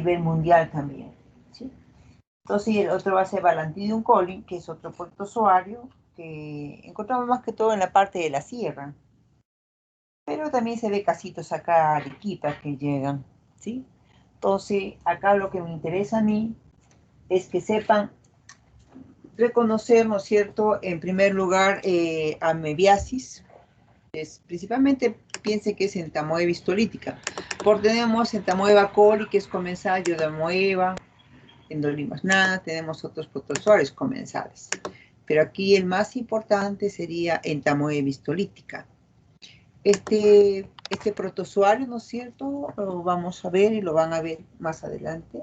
nivel mundial también, ¿sí? Entonces, el otro va a ser Balantidium colli, que es otro protozoario que encontramos más que todo en la parte de la sierra. Pero también se ve casitos acá, arequipas que llegan, ¿sí? Entonces, acá lo que me interesa a mí es que sepan reconocer, ¿no es cierto?, en primer lugar, amebiasis, principalmente piense que es entamoeba histolítica, porque tenemos entamoeba coli, que es comensal, yodamoeba, endolimas nada, tenemos otros protozoarios comensales. Pero aquí el más importante sería entamoeba histolítica. Este protozoario, ¿no es cierto?, lo vamos a ver y lo van a ver más adelante,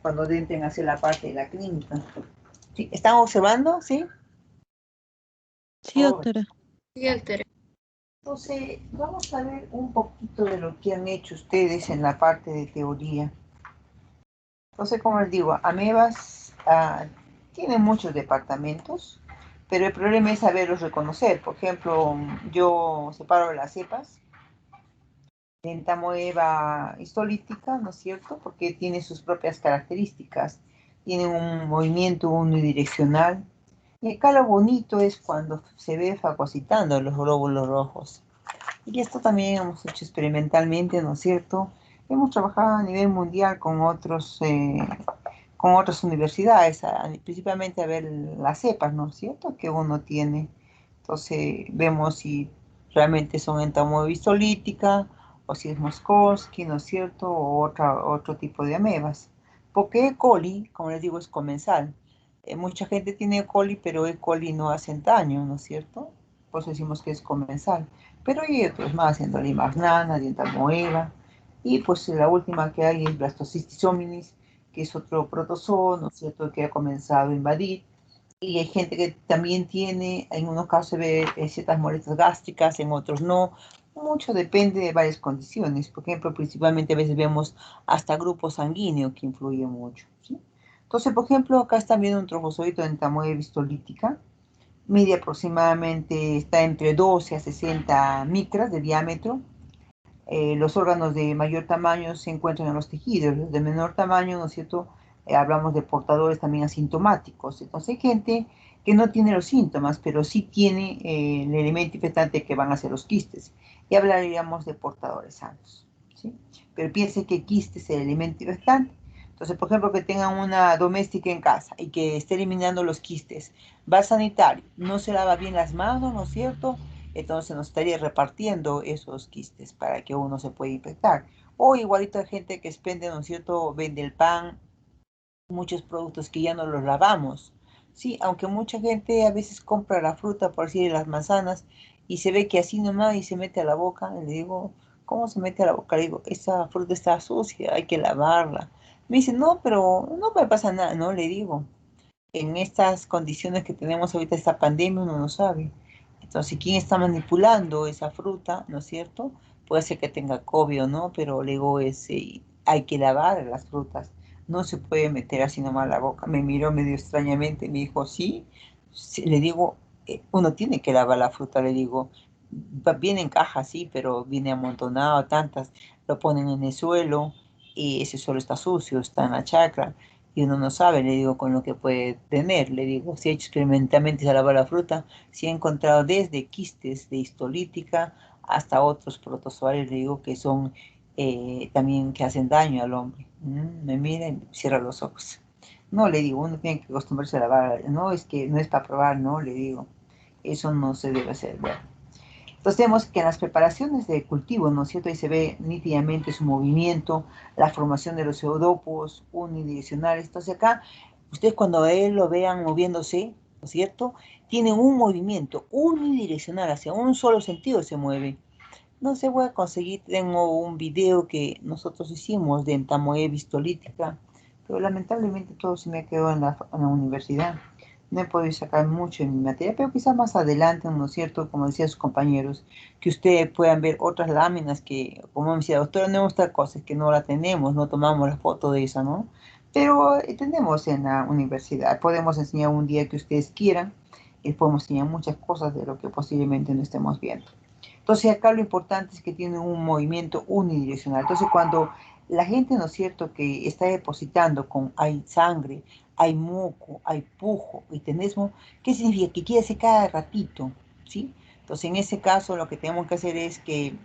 cuando entren hacia la parte de la clínica. ¿Sí? ¿Están observando? ¿Sí? Sí, doctora. Sí, doctora. Entonces, vamos a ver un poquito de lo que han hecho ustedes en la parte de teoría. Entonces, como les digo, amebas tienen muchos departamentos, pero el problema es saberlos reconocer. Por ejemplo, yo separo las cepas de entamoeba histolítica, ¿no es cierto? Porque tiene sus propias características. Tiene un movimiento unidireccional. Y acá lo bonito es cuando se ve fagocitando los glóbulos rojos. Y esto también hemos hecho experimentalmente, ¿no es cierto? Hemos trabajado a nivel mundial con otras universidades, principalmente a ver las cepas, ¿no es cierto?, que uno tiene. Entonces vemos si realmente son entamoeba histolítica, o si es Moscowski, ¿no es cierto?, o otro tipo de amebas. Porque E. coli, como les digo, es comensal. Mucha gente tiene E. coli, pero E. coli no hacen daño, ¿no es cierto? Por eso decimos que es comensal. Pero hay otros más, endolimas nana, entamoeba. Y pues la última que hay es Blastocystis hominis, que es otro protozoo, ¿no es cierto?, que ha comenzado a invadir. Y hay gente que también tiene, en unos casos se ve ciertas molestias gástricas, en otros no. Mucho depende de varias condiciones. Por ejemplo, principalmente a veces vemos hasta grupo sanguíneo que influye mucho, ¿sí? Entonces, por ejemplo, acá están viendo un trofozoito de entamoeba histolítica. Mide aproximadamente, está entre 12 a 60 micras de diámetro. Los órganos de mayor tamaño se encuentran en los tejidos, los de menor tamaño, ¿no es cierto? Hablamos de portadores también asintomáticos. Entonces hay gente que no tiene los síntomas, pero sí tiene el elemento infectante que van a ser los quistes. Y hablaríamos de portadores sanos, ¿sí? Pero piensen que quiste es el elemento infectante. Entonces, por ejemplo, que tengan una doméstica en casa y que esté eliminando los quistes, va al sanitario, no se lava bien las manos, ¿no es cierto?, entonces nos estaría repartiendo esos quistes para que uno se pueda infectar. O igualito hay gente que expende, ¿no es cierto?, vende el pan, muchos productos que ya no los lavamos. Sí, aunque mucha gente a veces compra la fruta, por decir las manzanas, y se ve que así nomás y se mete a la boca, le digo, ¿cómo se mete a la boca? Le digo, esa fruta está sucia, hay que lavarla. Me dice, no, pero no me pasa nada, ¿no? Le digo, en estas condiciones que tenemos ahorita, esta pandemia, uno no sabe. Entonces, ¿quién está manipulando esa fruta, no es cierto? Puede ser que tenga COVID o no, pero luego hay que lavar las frutas. No se puede meter así nomás a la boca. Me miró medio extrañamente, me dijo, sí. Sí, le digo, uno tiene que lavar la fruta, le digo. Viene en caja, sí, pero viene amontonado, tantas. Lo ponen en el suelo y ese suelo está sucio, está en la chacra y uno no sabe, le digo, con lo que puede tener. Le digo, si he hecho experimentalmente se lava la fruta, si he encontrado desde quistes de histolítica hasta otros protozoarios, le digo, que son también que hacen daño al hombre. Me mira y cierra los ojos. No, le digo, uno tiene que acostumbrarse a lavar. No, es que no es para probar, no, le digo. Eso no se debe hacer. Bueno. Entonces vemos que en las preparaciones de cultivo, ¿no es cierto?, ahí se ve nítidamente su movimiento, la formación de los pseudópodos unidireccionales. Entonces acá, ustedes cuando a él lo vean moviéndose, ¿no es cierto?, tiene un movimiento unidireccional, hacia un solo sentido se mueve. No se voy a conseguir, tengo un video que nosotros hicimos de entamoeba histolítica, pero lamentablemente todo se me quedó en la universidad. No he podido sacar mucho en mi materia, pero quizás más adelante, ¿no es cierto?, como decían sus compañeros, que ustedes puedan ver otras láminas que, como me decía, doctora, no esta cosa, es que no la tenemos, no tomamos la foto de esa, ¿no? Pero tenemos en la universidad, podemos enseñar un día que ustedes quieran, y podemos enseñar muchas cosas de lo que posiblemente no estemos viendo. Entonces acá lo importante es que tiene un movimiento unidireccional. Entonces cuando la gente, ¿no es cierto?, que está depositando con hay sangre, hay moco, hay pujo y tenesmo, ¿qué significa? Que quiere hacer cada ratito, ¿sí? Entonces en ese caso lo que tenemos que hacer es que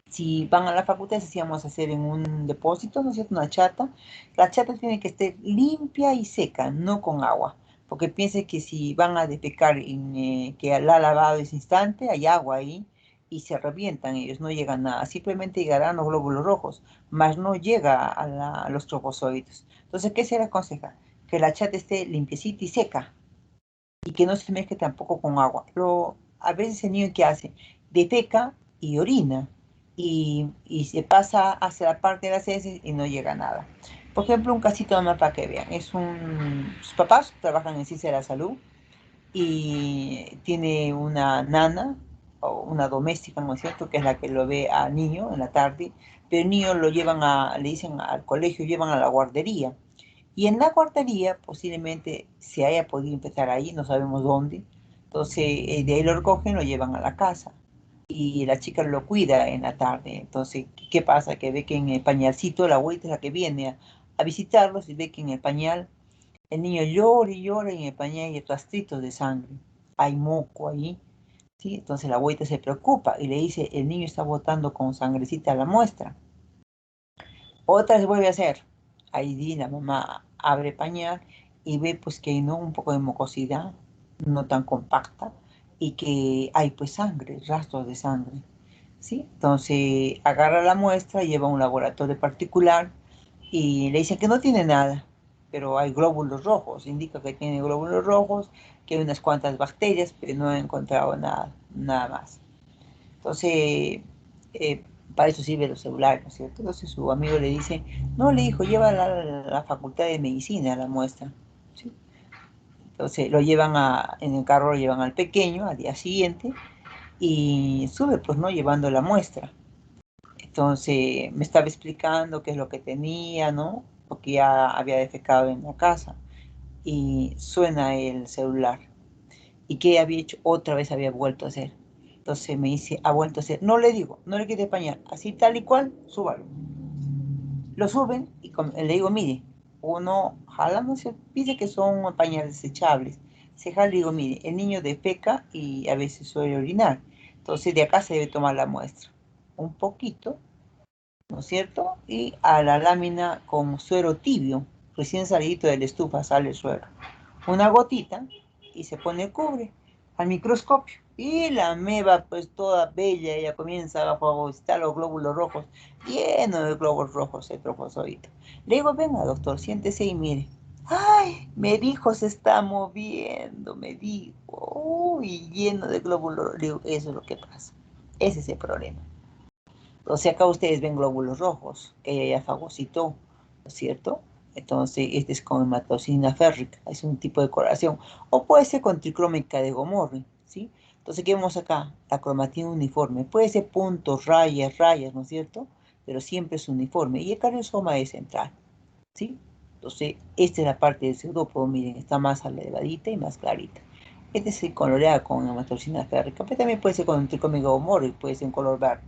si van a la facultad, decíamos hacer en un depósito, ¿no es cierto?, una chata. La chata tiene que estar limpia y seca, no con agua, porque piense que si van a defecar en, que la ha lavado ese instante, hay agua ahí y se revientan ellos, no llegan nada, simplemente llegarán los glóbulos rojos, mas no llega a los trofozoides. Entonces, ¿qué se le aconseja? Que la chata esté limpiecita y seca y que no se mezcle tampoco con agua. A veces el niño, ¿qué hace? Defeca y orina y se pasa hacia la parte de las heces y no llega a nada. Por ejemplo, un casito nomás para que vean. Sus papás trabajan en ciencia de la salud y tiene una nana o una doméstica, ¿no es cierto?, que es la que lo ve al niño en la tarde, pero el niño lo llevan le dicen al colegio, llevan a la guardería. Y en la guardería posiblemente se haya podido empezar ahí, no sabemos dónde. Entonces, de ahí lo recogen, lo llevan a la casa. Y la chica lo cuida en la tarde. Entonces, ¿qué pasa? Que ve que en el pañalcito la abuelita es la que viene a visitarlos y ve que en el pañal el niño llora y llora y en el pañal hay rastritos de sangre. Hay moco ahí, ¿sí? Entonces la abuelita se preocupa y le dice, el niño está botando con sangrecita a la muestra. Otra vez vuelve a hacer. Ahí la mamá abre pañal y ve pues que hay, ¿no?, un poco de mucosidad, no tan compacta, y que hay pues sangre, rastros de sangre, ¿sí? Entonces agarra la muestra, lleva a un laboratorio particular y le dicen que no tiene nada, pero hay glóbulos rojos, indica que tiene glóbulos rojos, que hay unas cuantas bacterias, pero no he encontrado nada, nada más. Entonces, eh, para eso sirven los celulares, ¿no es cierto? Entonces su amigo le dice, no, le dijo, lleva a la facultad de medicina a la muestra, ¿sí? Entonces lo llevan en el carro, lo llevan al pequeño al día siguiente y sube, pues, ¿no?, llevando la muestra. Entonces me estaba explicando qué es lo que tenía, ¿no? Porque ya había defecado en la casa y suena el celular. ¿Y qué había hecho? Otra vez había vuelto a hacer. Entonces me dice, ha vuelto a hacer. No le digo, no le quite pañal. Así tal y cual, súbalo. Lo suben y le digo, mire, uno jala, no se dice que son pañales desechables. Se jala y digo, mire, el niño defeca y a veces suele orinar. Entonces de acá se debe tomar la muestra. Un poquito, ¿no es cierto? Y a la lámina con suero tibio, recién salidito de la estufa sale el suero. Una gotita y se pone cubre al microscopio. Y la ameba, pues toda bella, ella comienza a fagocitar los glóbulos rojos, lleno de glóbulos rojos el trofozoito. Le digo, venga doctor, siéntese y mire. Ay, me dijo, se está moviendo, me dijo. Uy, lleno de glóbulos. Le digo, eso es lo que pasa. Ese es el problema. O sea, acá ustedes ven glóbulos rojos, que ella ya fagocitó, ¿no es cierto? Entonces, este es con hematocina férrica, es un tipo de coloración. O puede ser con tricrómica de Gomorrhe, ¿sí? Entonces, ¿qué vemos acá? La cromatina uniforme. Puede ser puntos, rayas, rayas, ¿no es cierto? Pero siempre es uniforme. Y el cariosoma es central, ¿sí? Entonces, esta es la parte del pseudópodo, miren, está más elevadita y más clarita. Este es el coloreado con hematocina férrica, pero también puede ser con tricrómica de Gomorrhe, puede ser en color verde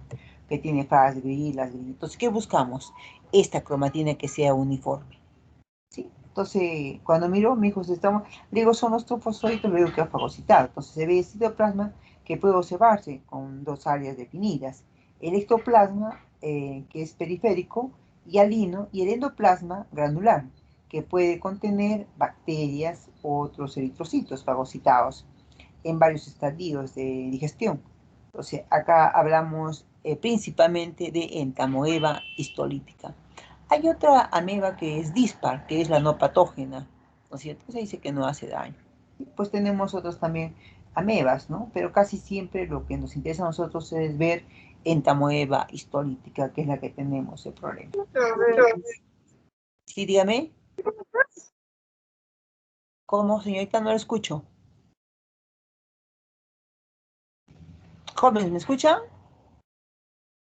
que tiene fases gris, las gris. Entonces, ¿qué buscamos? Esta cromatina que sea uniforme, ¿sí? Entonces, cuando miro, mi hijo, le digo, son los trofozoitos, le digo que ha fagocitado. Entonces, se ve el citoplasma que puede observarse con dos áreas definidas. El ectoplasma, que es periférico, hialino, y el endoplasma granular, que puede contener bacterias u otros eritrocitos fagocitados en varios estadios de digestión. Entonces, acá hablamos principalmente de entamoeba histolítica. Hay otra ameba que es dispar, que es la no patógena, ¿no es cierto? Se dice que no hace daño. Y pues tenemos otros también amebas, ¿no? Pero casi siempre lo que nos interesa a nosotros es ver entamoeba histolítica, que es la que tenemos el problema. Sí, dígame. ¿Cómo, señorita? No la escucho. Jóvenes, ¿me escuchan?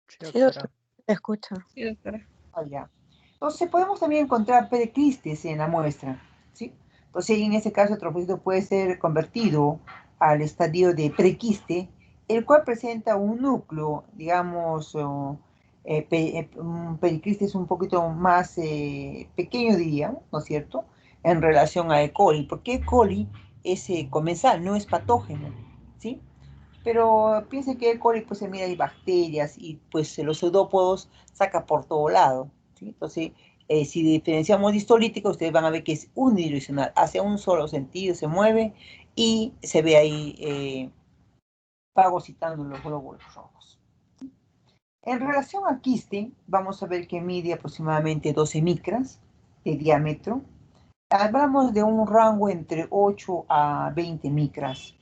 Sí, doctora, te escucho. Sí, doctora. Oh, ya. Entonces podemos también encontrar periclistes en la muestra, ¿sí? Entonces en ese caso el trofócito puede ser convertido al estadio de prequiste el cual presenta un núcleo, digamos, un periclistes un poquito más pequeño, diríamos, ¿no es cierto?, en relación a E. coli, porque E. coli es comensal, no es patógeno, ¿sí? Pero piensen que E. coli, pues, mira, hay bacterias y, pues, los pseudópodos saca por todo lado, ¿sí? Entonces, si diferenciamos histolítica, ustedes van a ver que es unidireccional, hacia un solo sentido, se mueve y se ve ahí fagocitando los glóbulos rojos. En relación al quiste, vamos a ver que mide aproximadamente 12 micras de diámetro. Hablamos de un rango entre 8 a 20 micras.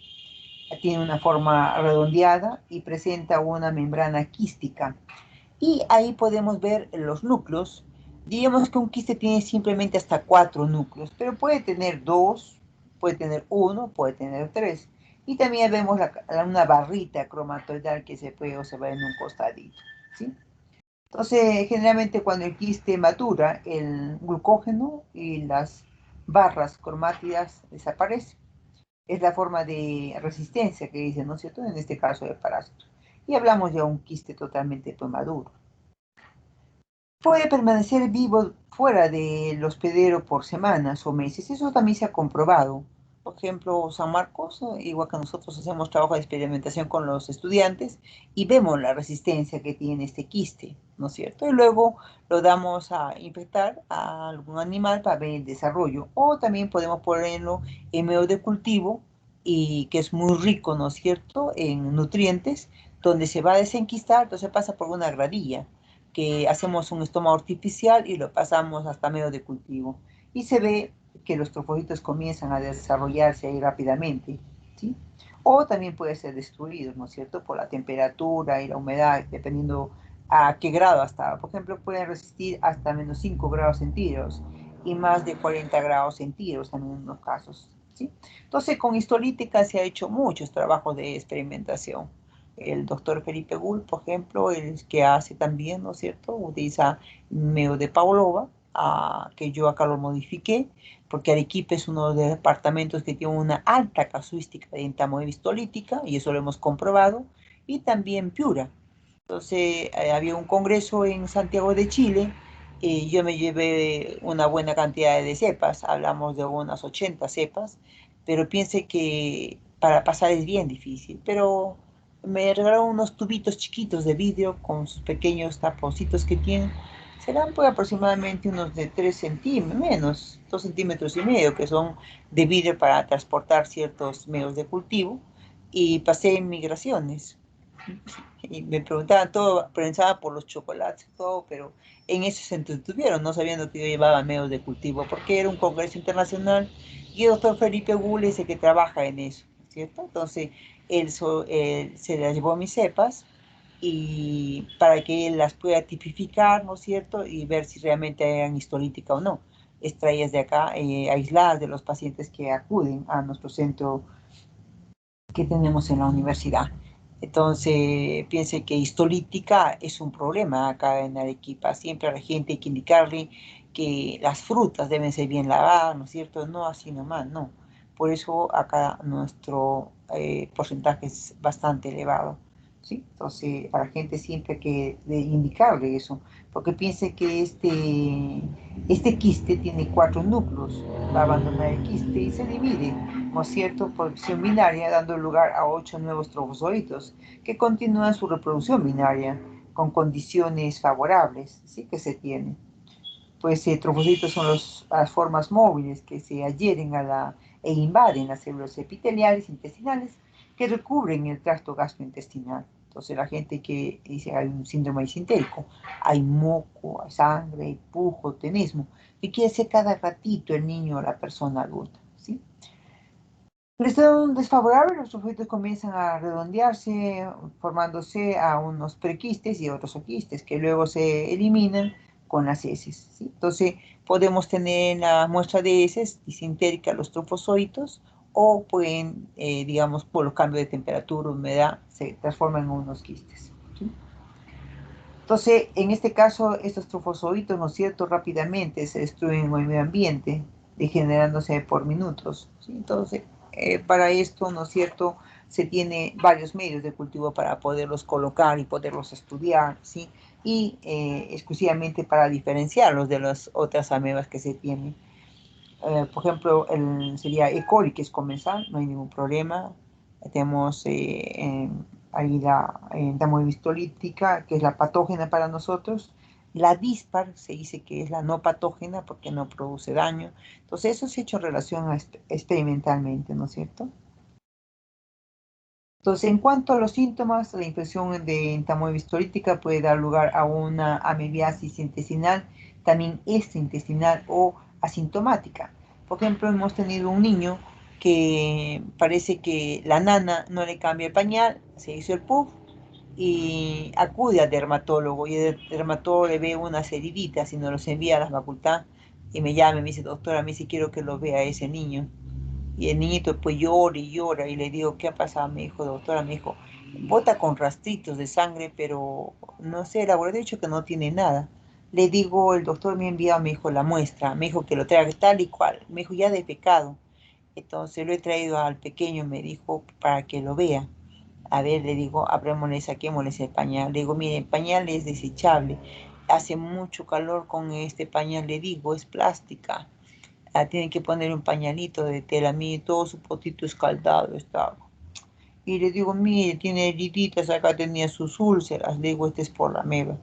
Tiene una forma redondeada y presenta una membrana quística. Y ahí podemos ver los núcleos. Digamos que un quiste tiene simplemente hasta 4 núcleos, pero puede tener 2, puede tener 1, puede tener 3. Y también vemos una barrita cromatoidal que se puede observar en un costadito, ¿sí? Entonces, generalmente cuando el quiste madura, el glucógeno y las barras cromátidas desaparecen. Es la forma de resistencia que dice, ¿no es cierto?, en este caso del parásito. Y hablamos de un quiste totalmente pues, maduro. Puede permanecer vivo fuera del hospedero por semanas o meses. Eso también se ha comprobado. Por ejemplo, San Marcos, igual que nosotros hacemos trabajo de experimentación con los estudiantes y vemos la resistencia que tiene este quiste, ¿no es cierto? Y luego lo damos a infectar a algún animal para ver el desarrollo. O también podemos ponerlo en medio de cultivo y que es muy rico, ¿no es cierto?, en nutrientes, donde se va a desenquistar, entonces pasa por una gradilla que hacemos un estómago artificial y lo pasamos hasta medio de cultivo. Y se ve que los trofocitos comienzan a desarrollarse ahí rápidamente, ¿sí? O también puede ser destruido, ¿no es cierto?, por la temperatura y la humedad, dependiendo a qué grado hasta. Por ejemplo, pueden resistir hasta menos 5 grados centígrados y más de 40 grados centígrados en unos casos, ¿sí? Entonces, con histolítica se ha hecho muchos trabajos de experimentación. El doctor Felipe Gull, por ejemplo, el que hace también, ¿no es cierto?, utiliza medio de Pavlova, que yo acá lo modifiqué, porque Arequipa es uno de los departamentos que tiene una alta casuística de entamoeba histolítica, y eso lo hemos comprobado, y también Piura. Entonces, había un congreso en Santiago de Chile, y yo me llevé una buena cantidad de cepas, hablamos de unas 80 cepas, pero piense que para pasar es bien difícil, pero me regalaron unos tubitos chiquitos de vidrio con sus pequeños taponcitos que tienen. Serán pues aproximadamente unos de 3 centímetros, menos, 2 centímetros y medio, que son de vidrio para transportar ciertos medios de cultivo. Y pasé en migraciones. Y me preguntaban todo, pensaba por los chocolates y todo, pero en eso se entretuvieron, no sabiendo que yo llevaba medios de cultivo, porque era un congreso internacional y el doctor Felipe Gull es el que trabaja en eso, ¿cierto? Entonces, él se las llevó a mis cepas y para que él las pueda tipificar, ¿no es cierto? Y ver si realmente eran histolítica o no, extraídas de acá, aisladas de los pacientes que acuden a nuestro centro que tenemos en la universidad. Entonces, piense que histolítica es un problema acá en Arequipa. Siempre a la gente hay que indicarle que las frutas deben ser bien lavadas, ¿no es cierto? No así nomás, no. Por eso acá nuestro porcentaje es bastante elevado, ¿sí? Entonces, a la gente siempre hay que indicarle eso, porque piense que este quiste tiene 4 núcleos. Va a abandonar el quiste y se divide, ¿no es cierto?, por opción binaria, dando lugar a 8 nuevos trofozoitos que continúan su reproducción binaria con condiciones favorables, ¿sí?, que se tienen. Pues trofocitos son las formas móviles que se adhieren e invaden las células epiteliales intestinales que recubren el tracto gastrointestinal. Entonces la gente que dice hay un síndrome disentérico, hay moco, hay sangre, hay pujo, tenesmo, que quiere hacer cada ratito el niño o la persona adulta, ¿sí? El estado desfavorable, los trofocitos comienzan a redondearse, formándose a unos prequistes y otros oquistes, que luego se eliminan con las heces, ¿sí? Entonces, podemos tener en la muestra de heces disentérica los trofozoitos, o pueden, digamos, por los cambios de temperatura, humedad, se transforman en unos quistes, ¿sí? Entonces, en este caso, estos trofozoitos, ¿no es cierto?, rápidamente se destruyen en el medio ambiente, degenerándose por minutos, ¿sí? Entonces, para esto, ¿no es cierto?, se tiene varios medios de cultivo para poderlos colocar y poderlos estudiar, ¿sí? Y exclusivamente para diferenciarlos de las otras amebas que se tienen. Por ejemplo, sería E. coli, que es comensal, no hay ningún problema. Tenemos ahí la Entamoeba que es la patógena para nosotros. La dispar se dice que es la no patógena porque no produce daño. Entonces, eso se ha hecho en relación a experimentalmente, ¿no es cierto? Entonces, en cuanto a los síntomas, la infección de entamoeba puede dar lugar a una amebiasis intestinal, también extraintestinal o asintomática. Por ejemplo, hemos tenido un niño que parece que la nana no le cambia el pañal, se hizo el puff y acude al dermatólogo y el dermatólogo le ve unas heriditas y nos los envía a la facultad y me llama y me dice, doctora, a mí sí quiero que lo vea ese niño. Y el niñito pues llora y llora y le digo, ¿qué ha pasado? Me dijo, doctora, me dijo, bota con rastritos de sangre, pero no sé, el laboratorio ha dicho que no tiene nada. Le digo, el doctor me ha enviado, me dijo, la muestra, me dijo que lo traiga tal y cual, me dijo, ya de pecado. Entonces lo he traído al pequeño, me dijo, para que lo vea. A ver, le digo, abrémosle, saquémosle ese pañal. Le digo, mire, el pañal es desechable. Hace mucho calor con este pañal, le digo, es plástica. Tienen que poner un pañalito de tela, mire, todo su potito escaldado estaba. Y le digo, mire, tiene heriditas, acá tenía sus úlceras. Le digo, este es por la meba.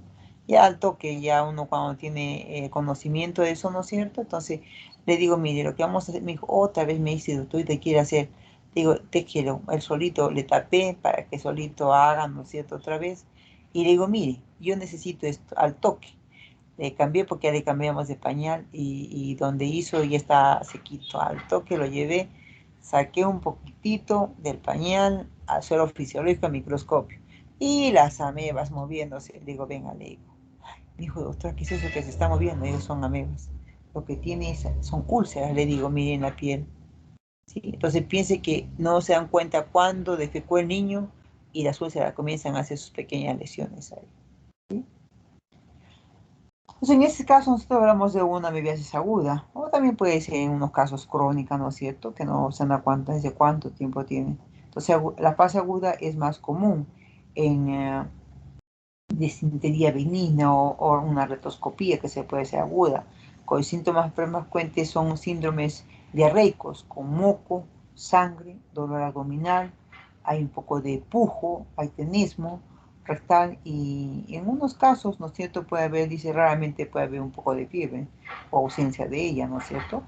Ya al toque, ya uno cuando tiene conocimiento de eso, ¿no es cierto? Entonces le digo, mire, lo que vamos a hacer, me dijo, otra vez me dice, doctor, ¿y te quiere hacer? Digo, te quiero, el solito le tapé para que solito haga, ¿no es cierto? Otra vez. Y le digo, mire, yo necesito esto al toque. Le cambié porque ya le cambiamos de pañal y donde hizo ya está sequito. Al toque lo llevé, saqué un poquitito del pañal a suelo fisiológico a microscopio y las amebas moviéndose. Le digo, venga, le digo. Me dijo, doctor, ¿qué es eso que se está moviendo? Ellos son amebas. Lo que tiene son úlceras, le digo, miren la piel. ¿Sí? Entonces piense que no se dan cuenta cuando defecó el niño y las úlceras comienzan a hacer sus pequeñas lesiones ahí. ¿Sí? Entonces, en este caso nosotros hablamos de una amebiasis aguda, o también puede ser en unos casos crónica, ¿no es cierto? Que no se dan cuenta desde cuánto tiempo tiene. Entonces, la fase aguda es más común en disentería benigna o una retoscopía que se puede ser aguda. Con síntomas más frecuentes son síndromes diarreicos, con moco, sangre, dolor abdominal, hay un poco de pujo, hay tenismo rectal y en unos casos, ¿no es cierto?, puede haber, dice, raramente puede haber un poco de fiebre o ausencia de ella, ¿no es cierto?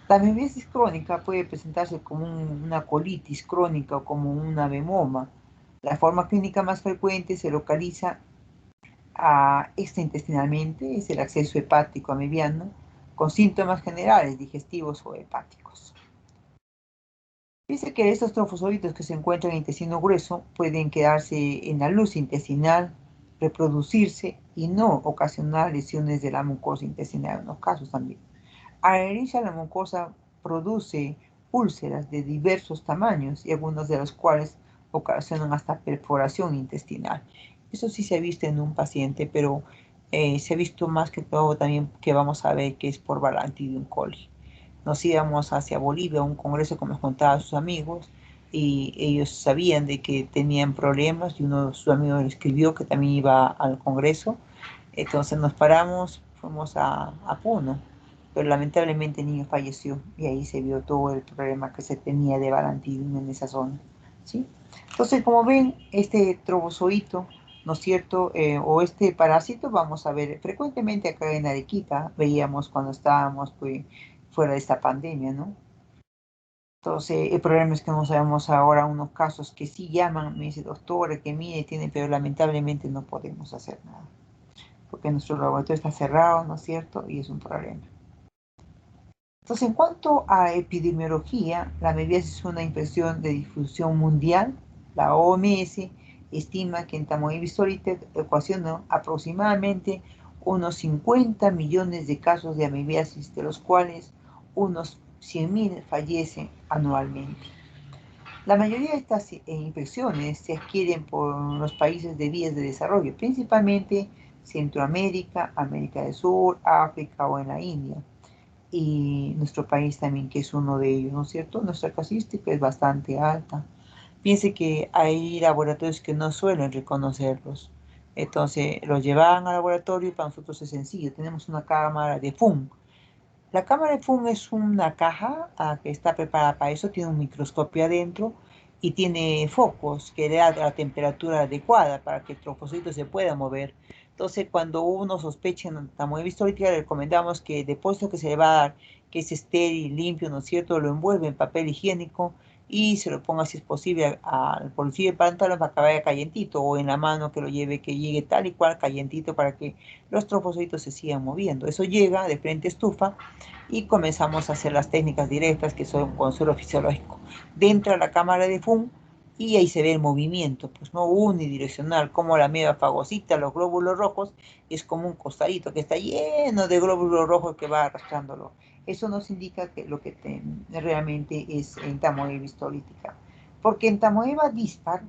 La meningitis crónica puede presentarse como una colitis crónica o como una bemoma. La forma clínica más frecuente se localiza extraintestinalmente, es el acceso hepático amebiano, con síntomas generales digestivos o hepáticos. Dice que estos trofozoitos que se encuentran en el intestino grueso pueden quedarse en la luz intestinal, reproducirse y no ocasionar lesiones de la mucosa intestinal en los casos también. Al herirse la mucosa produce úlceras de diversos tamaños y algunas de las cuales ocasionan hasta perforación intestinal. Eso sí se ha visto en un paciente, pero se ha visto más que todo también que vamos a ver que es por Balantidium coli. Nos íbamos hacia Bolivia a un congreso como nos contaba sus amigos y ellos sabían de que tenían problemas y uno de sus amigos le escribió que también iba al congreso. Entonces nos paramos, fuimos a Puno, pero lamentablemente el niño falleció y ahí se vio todo el problema que se tenía de Balantidium en esa zona, ¿sí? Entonces, como ven, este trobozoito, ¿no es cierto? O este parásito, vamos a ver frecuentemente acá en Arequipa, veíamos cuando estábamos pues, fuera de esta pandemia, ¿no? Entonces, el problema es que no sabemos ahora unos casos que sí llaman, me dice doctora, que mire, tiene, pero lamentablemente no podemos hacer nada, porque nuestro laboratorio está cerrado, ¿no es cierto? Y es un problema. Entonces, en cuanto a epidemiología, la mebiasis es una infección de difusión mundial. La OMS estima que en Tamaulipas ahorita ecuaciona aproximadamente unos 50 millones de casos de amebiasis, de los cuales unos 100.000 fallecen anualmente. La mayoría de estas infecciones se adquieren por los países de vías de desarrollo, principalmente Centroamérica, América del Sur, África o en la India y nuestro país también, que es uno de ellos, ¿no es cierto? Nuestra casuística es bastante alta. Piense que hay laboratorios que no suelen reconocerlos. Entonces los llevan al laboratorio y para nosotros es sencillo. Tenemos una cámara de FUN. La cámara de FUN es una caja que está preparada para eso, tiene un microscopio adentro y tiene focos que le da la temperatura adecuada para que el trofocito se pueda mover. Entonces, cuando uno sospecha en tamoebistolítica, le recomendamos que el depósito que se le va a dar, que es estéril, limpio, ¿no es cierto?, lo envuelve en papel higiénico y se lo ponga, si es posible, al bolsillo del pantalón para que vaya calientito, o en la mano que lo lleve, que llegue tal y cual calientito para que los trofocitos se sigan moviendo. Eso llega de frente a estufa y comenzamos a hacer las técnicas directas que son con suelo fisiológico. Dentro de la cámara de FUN y ahí se ve el movimiento, pues no unidireccional, como la ameba fagocita, los glóbulos rojos, es como un costadito que está lleno de glóbulos rojos que va arrastrándolo. Eso nos indica que lo que realmente es entamoeba histolítica. Porque entamoeba dispar,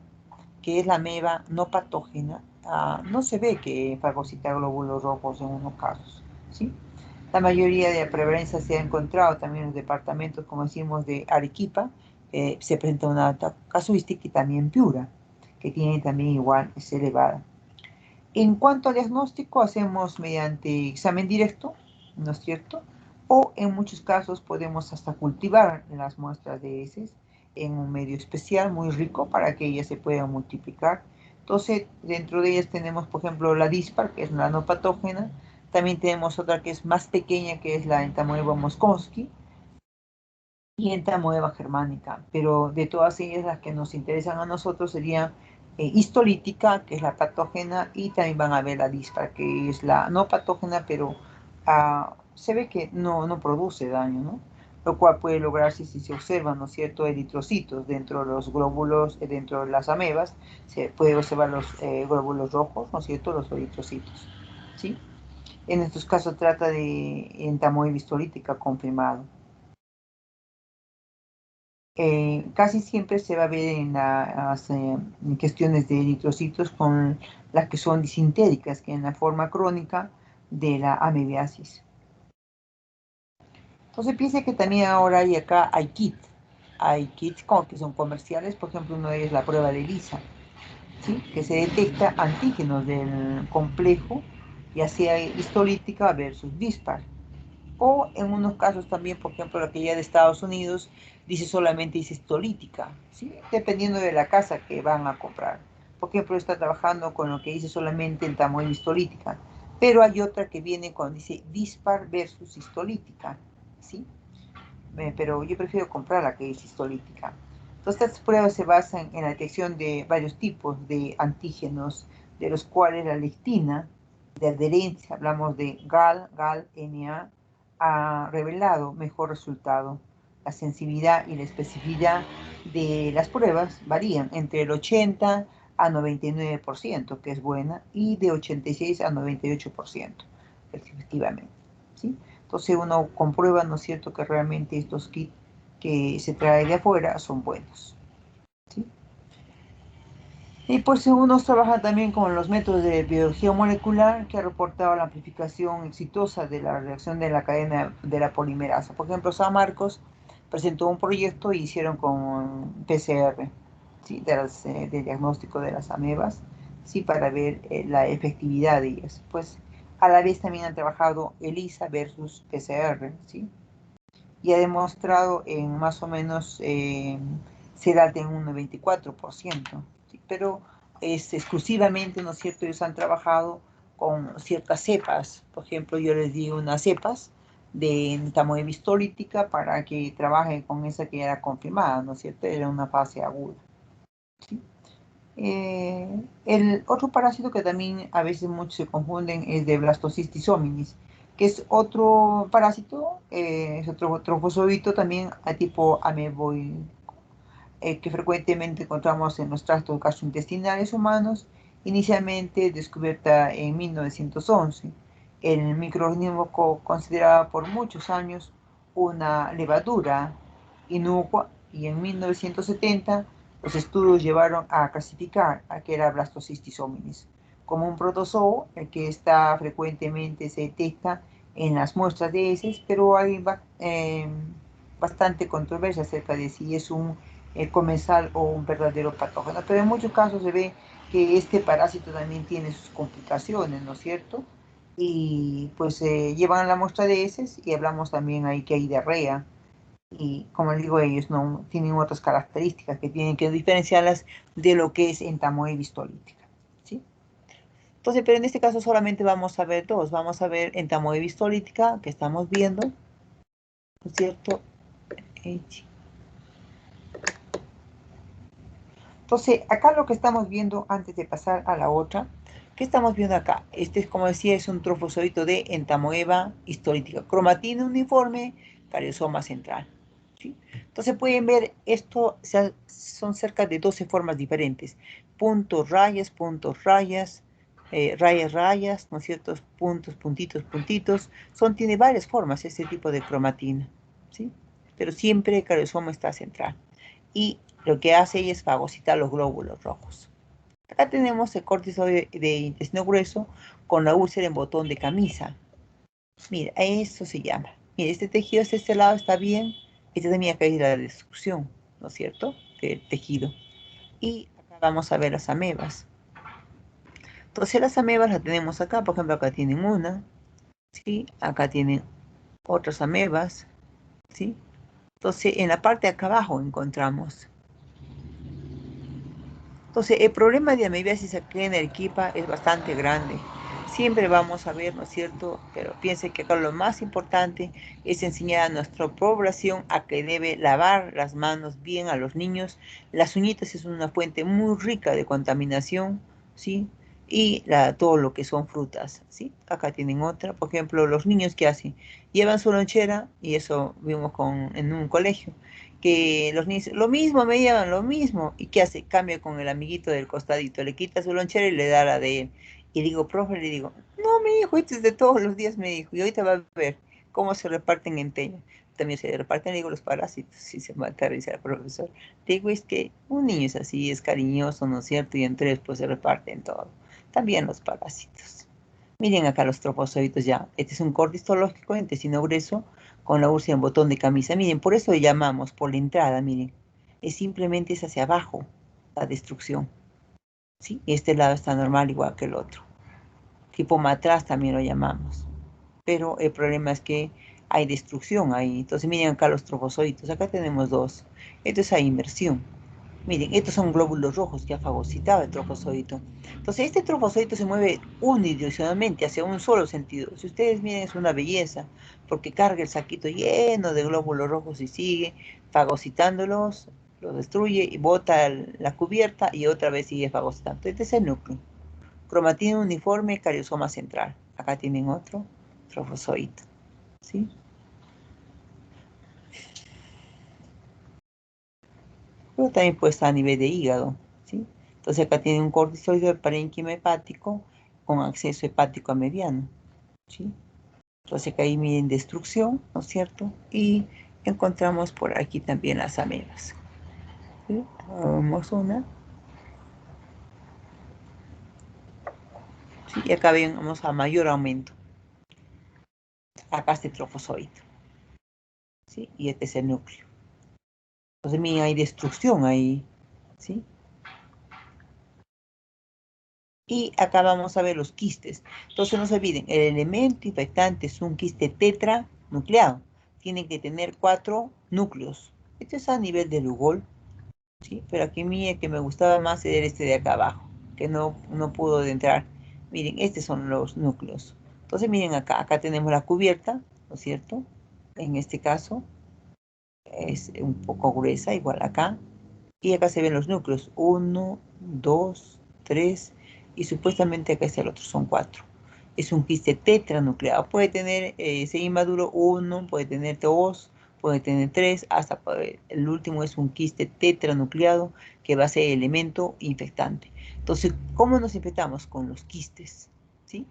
que es la ameba no patógena, no se ve que fagocita glóbulos rojos en unos casos, ¿sí? La mayoría de la prevalencia se ha encontrado también en los departamentos, como decimos, de Arequipa. Se presenta una alta casuística y también Piura, que tiene también igual, es elevada. En cuanto al diagnóstico, hacemos mediante examen directo, ¿no es cierto? O en muchos casos podemos hasta cultivar las muestras de heces en un medio especial muy rico para que ellas se puedan multiplicar. Entonces, dentro de ellas tenemos, por ejemplo, la dispar, que es la no patógena. También tenemos otra que es más pequeña, que es la entamoeba moscowski y entamoeba germánica. Pero de todas ellas, las que nos interesan a nosotros serían histolítica, que es la patógena, y también van a ver la dispar, que es la no patógena, pero se ve que no produce daño, ¿no? Lo cual puede lograrse si se observan, ¿no es cierto?, eritrocitos dentro de los glóbulos, dentro de las amebas, se puede observar los glóbulos rojos, ¿no es cierto?, los eritrocitos, ¿sí? En estos casos trata de entamoeba histolítica confirmado. Casi siempre se va a ver en las cuestiones de eritrocitos con las que son disintéricas, que en la forma crónica de la amebiasis. Entonces piensa que también ahora hay kits como que son comerciales, por ejemplo uno de ellos es la prueba de ELISA, ¿sí? Que se detecta antígenos del complejo, ya sea histolítica versus dispar. O en unos casos también, por ejemplo, la que ya de Estados Unidos dice solamente histolítica, ¿sí? Dependiendo de la casa que van a comprar. Por ejemplo, está trabajando con lo que dice solamente entamoeba histolítica, pero hay otra que viene cuando dice dispar versus histolítica, ¿sí? Pero yo prefiero comprar la que es histolítica. Entonces, estas pruebas se basan en la detección de varios tipos de antígenos, de los cuales la lectina, de adherencia, hablamos de GAL-NA, ha revelado mejor resultado. La sensibilidad y la especificidad de las pruebas varían entre el 80 a 99%, que es buena, y de 86 a 98%, efectivamente, ¿sí? Entonces uno comprueba, ¿no es cierto?, que realmente estos kits que se trae de afuera son buenos, ¿sí? Y pues uno trabaja también con los métodos de biología molecular que ha reportado la amplificación exitosa de la reacción de la cadena de la polimerasa. Por ejemplo, San Marcos presentó un proyecto y hicieron con PCR, ¿sí?, de diagnóstico de las amebas, ¿sí?, para ver la efectividad de ellas. Pues a la vez también han trabajado ELISA versus PCR, ¿sí? Y ha demostrado en más o menos ser en un 94%, ¿sí? Pero es exclusivamente, ¿no es cierto?, ellos han trabajado con ciertas cepas. Por ejemplo, yo les di unas cepas de entamoeba histolítica para que trabajen con esa que era confirmada, ¿no es cierto?, era una fase aguda, ¿sí? El otro parásito que también a veces muchos se confunden es de Blastocystis hominis, que es otro parásito, es otro trofozoito también a tipo ameboide, que frecuentemente encontramos en los tractos gastrointestinales humanos, inicialmente descubierta en 1911. El microorganismo consideraba por muchos años una levadura inocua y en 1970 los estudios llevaron a clasificar a que era Blastocystis hominis como un protozoo, el que está frecuentemente se detecta en las muestras de heces, pero hay bastante controversia acerca de si es un comensal o un verdadero patógeno. Pero en muchos casos se ve que este parásito también tiene sus complicaciones, ¿no es cierto? Y pues llevan la muestra de heces y hablamos también ahí que hay diarrea. Y como les digo, ellos no tienen otras características que tienen que diferenciarlas de lo que es entamoeba histolítica, ¿sí? Entonces, pero en este caso solamente vamos a ver dos. Vamos a ver entamoeba histolítica, que estamos viendo, ¿no es cierto? Entonces, acá lo que estamos viendo, antes de pasar a la otra, ¿qué estamos viendo acá? Este es, como decía, es un trofozoito de entamoeba histolítica. Cromatina uniforme, cariosoma central. ¿Sí? Entonces pueden ver, esto son cerca de 12 formas diferentes. Puntos, rayas, rayas, rayas, ¿no es cierto? Puntos, puntitos, puntitos. Tiene varias formas este tipo de cromatina, ¿sí? Pero siempre el cariosoma está central. Y lo que hace ella es fagocitar los glóbulos rojos. Acá tenemos el cortizoide de intestino grueso con la úlcera en botón de camisa. Mira, eso se llama. Mira, este tejido de este lado está bien. Este también acá es la destrucción, ¿no es cierto? Del tejido. Y acá vamos a ver las amebas. Entonces las amebas las tenemos acá. Por ejemplo, acá tienen una. ¿Sí? Acá tienen otras amebas. ¿Sí? Entonces en la parte de acá abajo encontramos. Entonces, el problema de amebiasis aquí en Arequipa es bastante grande. Siempre vamos a ver, ¿no es cierto? Pero piense que acá lo más importante es enseñar a nuestra población a que debe lavar las manos bien a los niños. Las uñitas es una fuente muy rica de contaminación, ¿sí? Y todo lo que son frutas, ¿sí? Acá tienen otra. Por ejemplo, los niños que hacen, llevan su lonchera, y eso vimos en un colegio que los niños, lo mismo me llevan, lo mismo. ¿Y qué hace? Cambia con el amiguito del costadito, le quita su lonchera y le da la de él. Y digo, profe, le digo, no, mi hijo, este es de todos los días, me dijo, y ahorita va a ver cómo se reparten en Teño. También se reparten, le digo, los parásitos, y se mata a risa el profesor. Le digo, es que un niño es así, es cariñoso, ¿no es cierto? Y entre ellos, pues se reparten todo. También los parásitos. Miren acá los trofozoitos ya. Este es un corte histológico, intestino grueso, con la úlcera en botón de camisa. Miren, por eso le llamamos, por la entrada, miren. Simplemente es hacia abajo la destrucción. ¿Sí? Este lado está normal igual que el otro. Tipo matraz también lo llamamos. Pero el problema es que hay destrucción ahí. Entonces miren acá los trofozoitos. Acá tenemos dos. Esto es a inversión. Miren, estos son glóbulos rojos que ha fagocitado el trofozoito. Entonces, este trofozoito se mueve unidireccionalmente hacia un solo sentido. Si ustedes miren, es una belleza, porque carga el saquito lleno de glóbulos rojos y sigue fagocitándolos, los destruye y bota la cubierta y otra vez sigue fagocitando. Este es el núcleo. Cromatina uniforme, cariosoma central. Acá tienen otro trofozoito. ¿Sí? Pero también puede estar a nivel de hígado, ¿sí? Entonces acá tiene un cortizoide parénquima hepático con acceso hepático a mediano, ¿sí? Entonces acá hay miren destrucción, ¿no es cierto? Y encontramos por aquí también las amebas, ¿sí? Vamos una, ¿sí? Y acá vemos a mayor aumento. Acá está el trofozoito, ¿sí? Y este es el núcleo. Entonces miren, hay destrucción ahí, ¿sí? Y acá vamos a ver los quistes. Entonces no se olviden, el elemento infectante es un quiste tetranucleado. Tiene que tener 4 núcleos. Esto es a nivel de Lugol, ¿sí? Pero aquí mire que me gustaba más era este de acá abajo, que no pudo entrar. Miren, estos son los núcleos. Entonces miren acá tenemos la cubierta, ¿no es cierto? En este caso es un poco gruesa, igual acá. Y acá se ven los núcleos, 1, 2, 3, y supuestamente acá está el otro, son 4. Es un quiste tetranucleado. Puede tener, ser inmaduro 1, puede tener 2, puede tener 3, hasta el último es un quiste tetranucleado que va a ser elemento infectante. Entonces, ¿cómo nos infectamos? Con los quistes, ¿sí?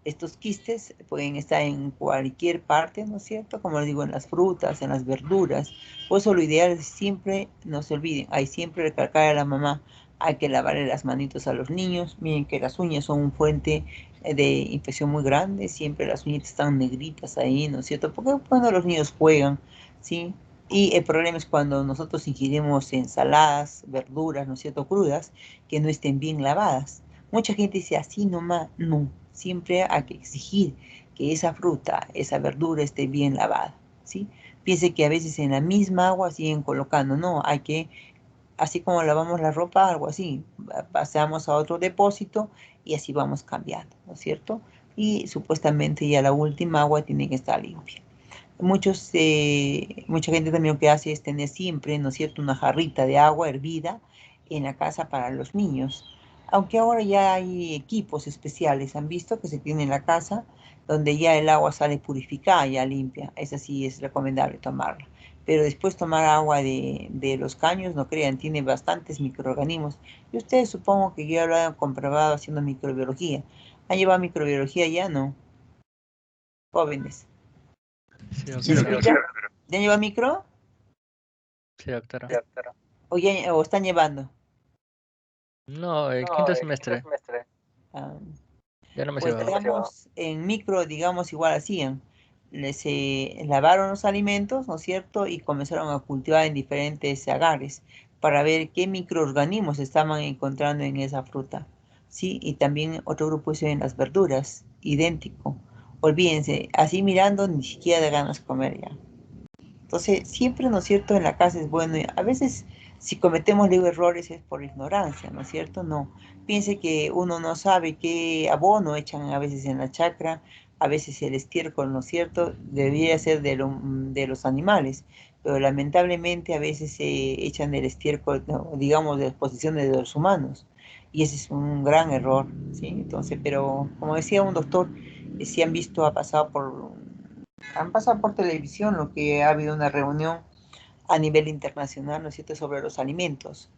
Estos quistes pueden estar en cualquier parte, ¿no es cierto? Como les digo, en las frutas, en las verduras. Por eso lo ideal es siempre, no se olviden, hay siempre recalcar a la mamá, hay que lavarle las manitos a los niños. Miren que las uñas son un fuente de infección muy grande, siempre las uñitas están negritas ahí, ¿no es cierto? Porque cuando los niños juegan, ¿sí? Y el problema es cuando nosotros ingerimos ensaladas, verduras, ¿no es cierto?, crudas, que no estén bien lavadas. Mucha gente dice, así nomás, no. Siempre hay que exigir que esa fruta, esa verdura esté bien lavada, ¿sí? Piense que a veces en la misma agua siguen colocando, no, hay que, así como lavamos la ropa, algo así, pasamos a otro depósito y así vamos cambiando, ¿no es cierto? Y supuestamente ya la última agua tiene que estar limpia. Mucha gente también lo que hace es tener siempre, ¿no es cierto?, una jarrita de agua hervida en la casa para los niños. Aunque ahora ya hay equipos especiales, han visto que se tiene en la casa, donde ya el agua sale purificada, ya limpia. Esa sí es recomendable tomarla. Pero después tomar agua de los caños, no crean, tiene bastantes microorganismos. Y ustedes supongo que ya lo han comprobado haciendo microbiología. ¿Han llevado microbiología ya? No. Jóvenes. Sí, ¿Me doctora. escuchan? ¿Ya lleva micro? Sí, doctora. ¿O están llevando? No, el quinto semestre. Ah, Ya no me pues llevaba. digamos, en micro, digamos, igual hacían. Les lavaron los alimentos, ¿no es cierto? Y comenzaron a cultivar en diferentes agares para ver qué microorganismos estaban encontrando en esa fruta. Sí, y también otro grupo hizo en las verduras, idéntico. Olvídense, así mirando ni siquiera de ganas de comer ya. Entonces, siempre, ¿no es cierto?, en la casa es bueno. A veces, si cometemos, digo, errores es por ignorancia, ¿no es cierto? No. Piense que uno no sabe qué abono echan a veces en la chacra, a veces el estiércol, ¿no es cierto?, debería ser de los animales, pero lamentablemente a veces se echan el estiércol, no, digamos, de exposiciones de los humanos. Y ese es un gran error, ¿sí? Entonces, pero como decía un doctor, si han visto, han pasado por televisión lo que ha habido una reunión a nivel internacional, ¿no es cierto?, sobre los alimentos,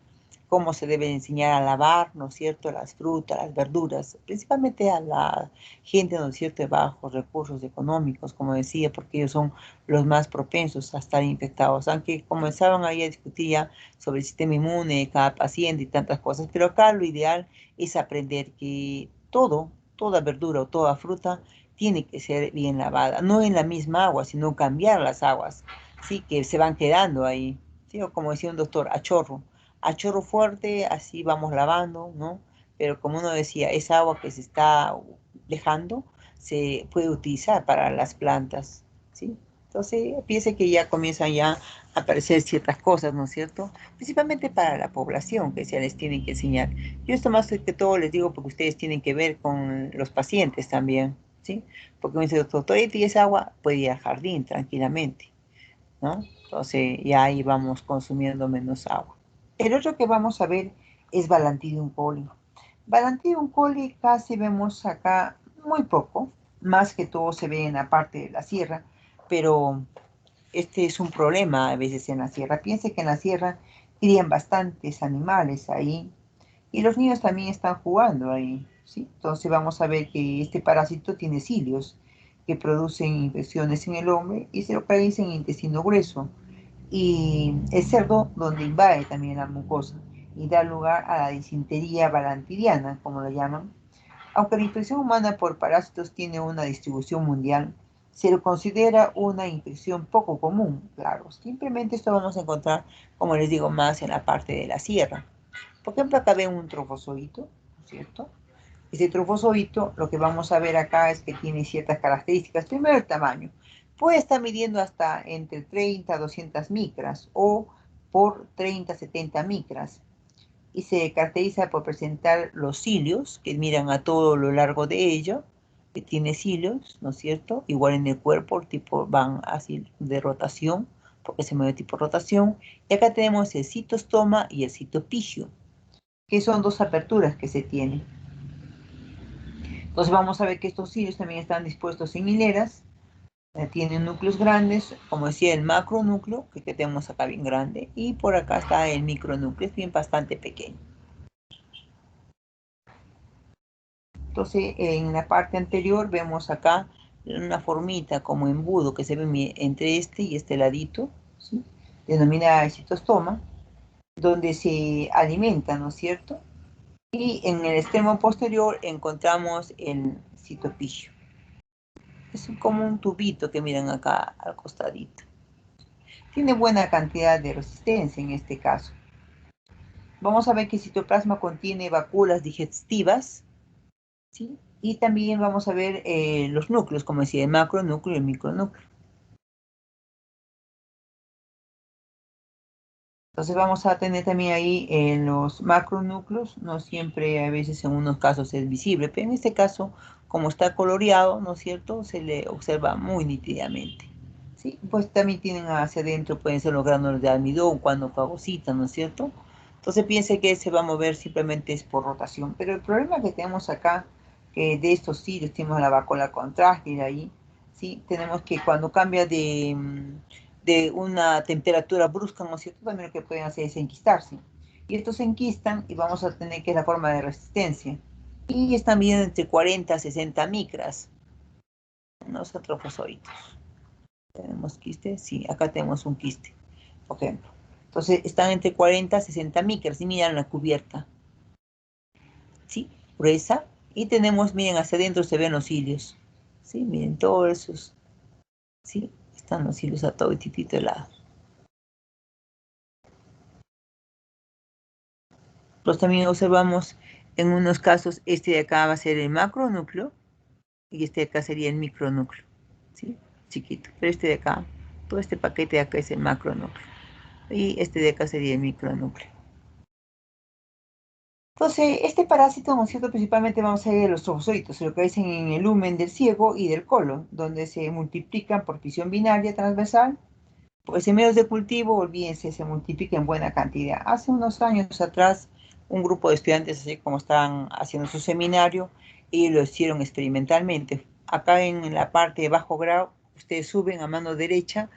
cómo se debe enseñar a lavar, ¿no es cierto?, las frutas, las verduras, principalmente a la gente, ¿no es cierto?, de bajos recursos económicos, como decía, porque ellos son los más propensos a estar infectados, aunque comenzaban ahí a discutir ya sobre el sistema inmune de cada paciente y tantas cosas, pero acá lo ideal es aprender que toda verdura o toda fruta tiene que ser bien lavada, no en la misma agua, sino cambiar las aguas, sí, que se van quedando ahí, ¿sí? O como decía un doctor, a chorro fuerte, así vamos lavando, ¿no? Pero como uno decía, esa agua que se está dejando se puede utilizar para las plantas, ¿sí? Entonces, piense que ya comienzan ya a aparecer ciertas cosas, ¿no es cierto? Principalmente para la población que se les tiene que enseñar. Yo esto más que todo les digo porque ustedes tienen que ver con los pacientes también, ¿sí? Porque me dice, doctor, y esa agua puede ir al jardín tranquilamente, ¿no? Entonces ya ahí vamos consumiendo menos agua. El otro que vamos a ver es Balantidium coli. Balantidium coli casi vemos acá muy poco, más que todo se ve en la parte de la sierra, pero este es un problema a veces en la sierra. Piense que en la sierra crían bastantes animales ahí y los niños también están jugando ahí, ¿sí? Entonces vamos a ver que este parásito tiene cilios que producen infecciones en el hombre y se localiza en el intestino grueso y el cerdo donde invade también la mucosa y da lugar a la disentería balantidiana, como lo llaman. Aunque la infección humana por parásitos tiene una distribución mundial, se lo considera una infección poco común, claro. Simplemente esto vamos a encontrar, como les digo, más en la parte de la sierra. Por ejemplo, acá ven un trofozoito, ¿no es cierto? Este trofozoito, lo que vamos a ver acá es que tiene ciertas características. Primero, el tamaño. Puede estar midiendo hasta entre 30 a 200 micras o por 30 a 70 micras. Y se caracteriza por presentar los cilios, que miran a todo lo largo de ella, que tiene cilios, ¿no es cierto? Igual en el cuerpo, el tipo van así de rotación, porque se mueve tipo rotación. Y acá tenemos el citostoma y el citopigio, que son dos aperturas que se tienen. Entonces vamos a ver que estos cilios también están dispuestos en hileras, tienen núcleos grandes, como decía el macronúcleo, que tenemos acá bien grande, y por acá está el micronúcleo, es bien bastante pequeño. Entonces en la parte anterior vemos acá una formita como embudo que se ve entre este y este ladito, ¿sí? Denomina citostoma, donde se alimenta, ¿no es cierto? Y en el extremo posterior encontramos el citopigio. Es como un tubito que miran acá al costadito. tiene buena cantidad de resistencia en este caso. Vamos a ver que el citoplasma contiene vacuolas digestivas, ¿sí? Y también vamos a ver los núcleos, como decía, el macronúcleo y el micronúcleo. Entonces vamos a tener también ahí los macronúcleos, no siempre, a veces en unos casos es visible, pero en este caso, como está coloreado, ¿no es cierto?, se le observa muy nítidamente. ¿Sí? Pues también tienen hacia adentro, pueden ser los gránulos de almidón cuando fagocitan, ¿no es cierto? Entonces piense que se va a mover simplemente es por rotación, pero el problema que tenemos acá, que de estos cilios tenemos la vacuola contráctil ahí, ¿sí? Tenemos que cuando cambia de una temperatura brusca, ¿no es cierto? También lo que pueden hacer es enquistarse. Y estos se enquistan y vamos a tener que es la forma de resistencia. Y están midiendo entre 40 a 60 micras, los trofozoitos. ¿Tenemos quiste? Sí, acá tenemos un quiste, por ejemplo. Entonces están entre 40 a 60 micras y miran la cubierta. ¿Sí? Gruesa. Y tenemos, miren, hacia adentro se ven los cilios. ¿Sí? Miren, todos esos. ¿Sí? Están los cilios a todo y titito de lado. Pues también observamos en unos casos, este de acá va a ser el macronúcleo y este de acá sería el micronúcleo, ¿sí? Chiquito. Pero este de acá, todo este paquete de acá es el macronúcleo y este de acá sería el micronúcleo. Entonces, este parásito, ¿no es cierto? Principalmente vamos a ver los trofozoitos, lo que dicen en el lumen del ciego y del colon, donde se multiplican por fisión binaria transversal. Pues en medios de cultivo, olvídense, se multiplica en buena cantidad. Hace unos años atrás, un grupo de estudiantes, así como estaban haciendo su seminario, y lo hicieron experimentalmente. Acá en la parte de bajo grado, ustedes suben a mano derecha,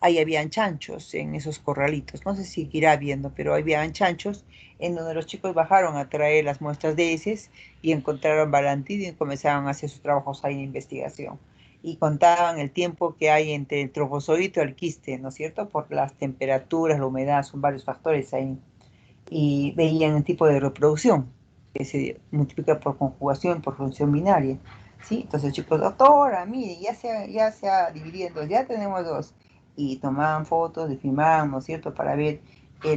ahí habían chanchos en esos corralitos. No sé si irá viendo, pero habían chanchos en donde los chicos bajaron a traer las muestras de heces y encontraron balantido y comenzaron a hacer sus trabajos ahí de investigación y contaban el tiempo que hay entre el trofozoito y el quiste, ¿no es cierto? Por las temperaturas, la humedad, son varios factores ahí. Y veían el tipo de reproducción, que se multiplica por conjugación, por función binaria. ¿Sí? Entonces, chicos, doctora, mire, ya se ha dividido, ya tenemos dos. Y tomaban fotos, filmaban, ¿no es cierto?, para ver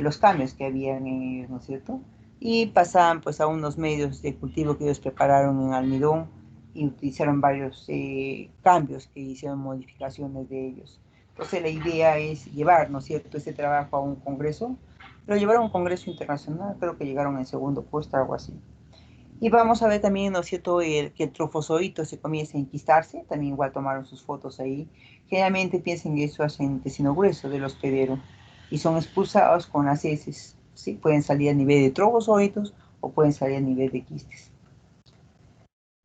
los cambios que habían en ellos, ¿no es cierto? Y pasaban pues a unos medios de cultivo que ellos prepararon en almidón y utilizaron varios cambios que hicieron modificaciones de ellos. Entonces la idea es llevar, ¿no es cierto?, este trabajo a un congreso. Lo llevaron a un congreso internacional, creo que llegaron en segundo puesto, algo así. Y vamos a ver también, ¿no es cierto?, que el trofozoito se comienza a enquistarse, también igual tomaron sus fotos ahí. Generalmente piensen que eso es el intestino grueso del hospedero y son expulsados con las heces, ¿sí? Pueden salir a nivel de trofozoitos o pueden salir a nivel de quistes.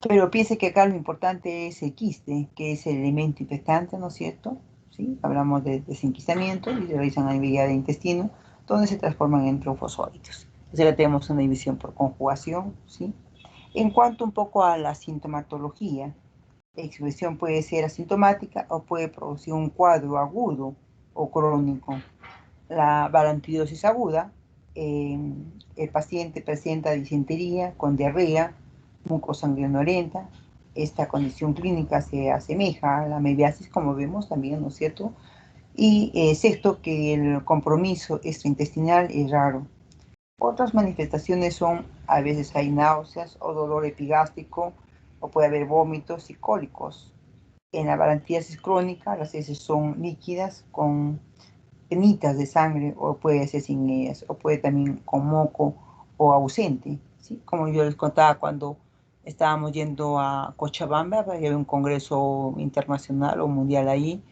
Pero piense que acá lo importante es el quiste, que es el elemento infectante, ¿no es cierto? ¿Sí? Hablamos de desenquistamiento y se realizan en vía de intestino, donde se transforman en trofozoitos. Entonces ya tenemos una división por conjugación, ¿sí? En cuanto un poco a la sintomatología, la expresión puede ser asintomática o puede producir un cuadro agudo o crónico. La balantidosis aguda, el paciente presenta disentería con diarrea, mucosanguinolenta. Esta condición clínica se asemeja a la mebiasis, como vemos también, ¿no es cierto? Y sexto, que el compromiso extraintestinal es raro. Otras manifestaciones son, a veces hay náuseas o dolor epigástrico, o puede haber vómitos y cólicos. En la balantiasis crónica, las heces son líquidas con penitas de sangre, o puede ser sin ellas, o puede también con moco o ausente, ¿sí? Como yo les contaba cuando estábamos yendo a Cochabamba, había un congreso internacional o mundial ahí,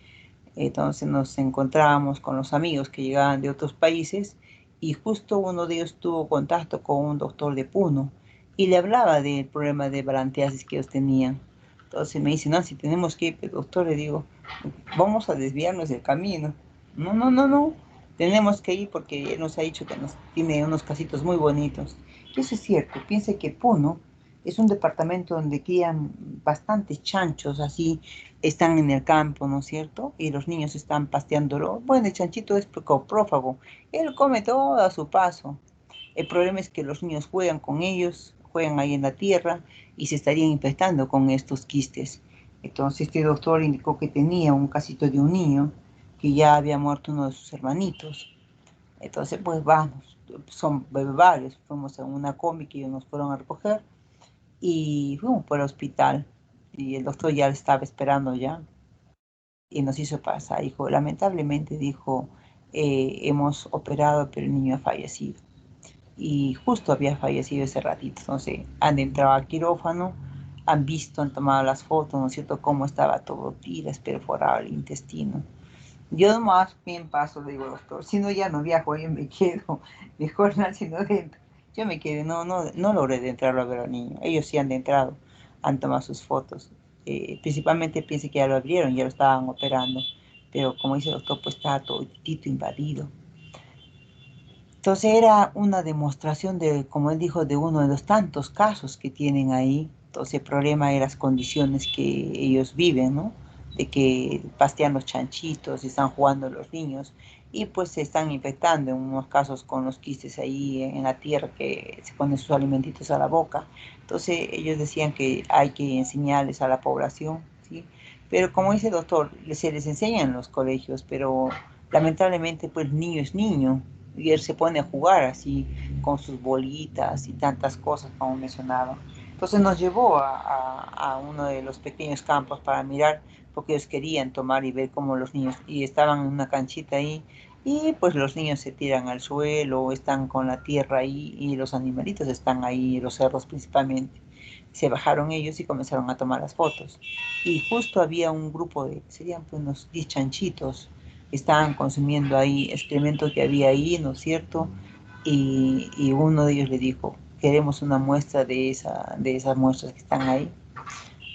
entonces nos encontrábamos con los amigos que llegaban de otros países y justo uno de ellos tuvo contacto con un doctor de Puno y le hablaba del problema de balanteasis que ellos tenían. Entonces me dice, no, si tenemos que ir, doctor, le digo, vamos a desviarnos del camino. No, no, no, no, tenemos que ir porque él nos ha dicho que nos tiene unos casitos muy bonitos. Y eso es cierto, piense que Puno es un departamento donde crían bastantes chanchos, así están en el campo, ¿no es cierto? Y los niños están pasteándolo. Bueno, el chanchito es coprófago, él come todo a su paso. El problema es que los niños juegan con ellos, juegan ahí en la tierra y se estarían infectando con estos quistes. Entonces este doctor indicó que tenía un casito de un niño que ya había muerto uno de sus hermanitos. Entonces, pues vamos, son varios, fuimos en una combi que ellos nos fueron a recoger y fuimos por el hospital y el doctor ya le estaba esperando ya y nos hizo pasar. Dijo, lamentablemente, dijo, hemos operado, pero el niño ha fallecido. Y justo había fallecido ese ratito. Entonces, han entrado al quirófano, han visto, han tomado las fotos, ¿no es cierto?, cómo estaba todo, tiras, perforado el intestino. Yo más bien paso, le digo, doctor, si no ya no viajo, yo me quedo, mejor no, si no dentro. Yo me quedé, no logré de entrar a ver al niño. Ellos sí han de entrado, han tomado sus fotos. Principalmente pensé que ya lo abrieron, ya lo estaban operando, pero como dice el doctor, pues estaba todo invadido. Entonces era una demostración de, como él dijo, de uno de los tantos casos que tienen ahí. Entonces el problema es las condiciones que ellos viven, ¿no? De que pastean los chanchitos y están jugando los niños y pues se están infectando en unos casos con los quistes ahí en la tierra que se ponen sus alimentitos a la boca. Entonces ellos decían que hay que enseñarles a la población, ¿sí? Pero como dice el doctor, se les enseña en los colegios, pero lamentablemente pues niño es niño y él se pone a jugar así con sus bolitas y tantas cosas como mencionaba. Entonces nos llevó a uno de los pequeños campos para mirar porque ellos querían tomar y ver cómo los niños, y estaban en una canchita ahí y pues los niños se tiran al suelo, están con la tierra ahí y los animalitos están ahí, los cerdos principalmente. Se bajaron ellos y comenzaron a tomar las fotos. Y justo había un grupo de, serían pues unos 10 chanchitos, estaban consumiendo ahí excremento que había ahí, ¿no es cierto? Y uno de ellos le dijo, queremos una muestra de esas muestras que están ahí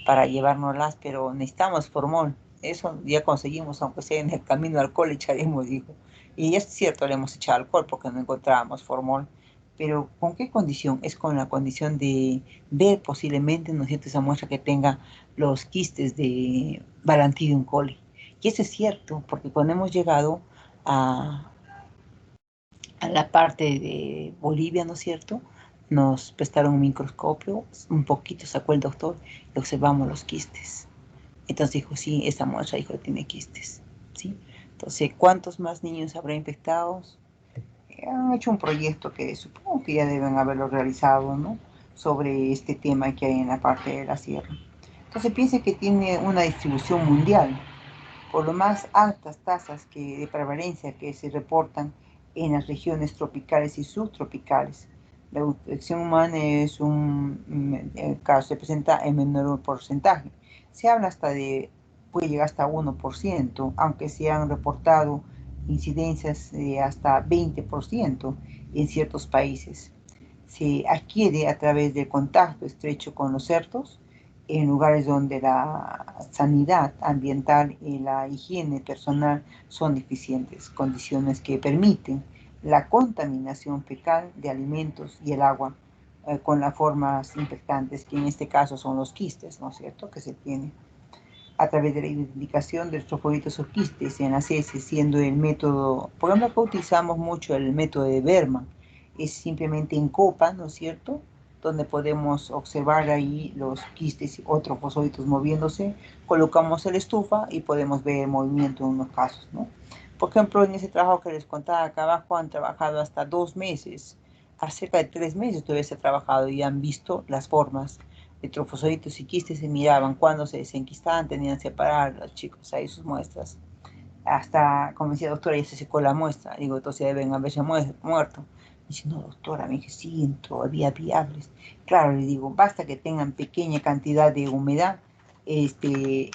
para llevárnoslas, pero necesitamos formol. Eso ya conseguimos, aunque sea en el camino al alcohol echaremos, dijo. Y es cierto, le hemos echado alcohol porque no encontrábamos formol. Pero ¿con qué condición? Es con la condición de ver posiblemente, ¿no es cierto?, esa muestra que tenga los quistes de Balantidium coli. Y eso es cierto, porque cuando hemos llegado a, a la parte de Bolivia, ¿no es cierto?, nos prestaron un microscopio, un poquito sacó el doctor y observamos los quistes. Entonces dijo, sí, esa muestra, dijo, tiene quistes, ¿sí? Entonces, ¿cuántos más niños habrá infectados? Han hecho un proyecto que supongo que ya deben haberlo realizado, ¿no?, sobre este tema que hay en la parte de la sierra. Entonces piense que tiene una distribución mundial, por lo más altas tasas de prevalencia que se reportan en las regiones tropicales y subtropicales. La infección humana es el caso se presenta en menor porcentaje. Se habla hasta de, puede llegar hasta 1%, aunque se han reportado incidencias de hasta 20% en ciertos países. Se adquiere a través del contacto estrecho con los cerdos en lugares donde la sanidad ambiental y la higiene personal son deficientes, condiciones que permiten la contaminación fecal de alimentos y el agua con las formas infectantes, que en este caso son los quistes, ¿no es cierto?, que se tiene a través de la identificación de los trofoditos o quistes en las heces, siendo el método, por ejemplo, acá utilizamos mucho el método de Berman, es simplemente en copa, ¿no es cierto?, donde podemos observar ahí los quistes o trofoditos moviéndose, colocamos la estufa y podemos ver el movimiento en unos casos, ¿no? Por ejemplo, en ese trabajo que les contaba acá abajo, han trabajado hasta 2 meses, a cerca de 3 meses todavía se ha trabajado y han visto las formas de trofosoditos y quistes, se miraban cuando se desenquistaban, tenían que separar los chicos ahí sus muestras. Hasta, como decía doctora, ya se secó la muestra. Digo, entonces deben haberse muerto. Dice, no, doctora, me dije, sí, todavía viables. Claro, le digo, basta que tengan pequeña cantidad de humedad, este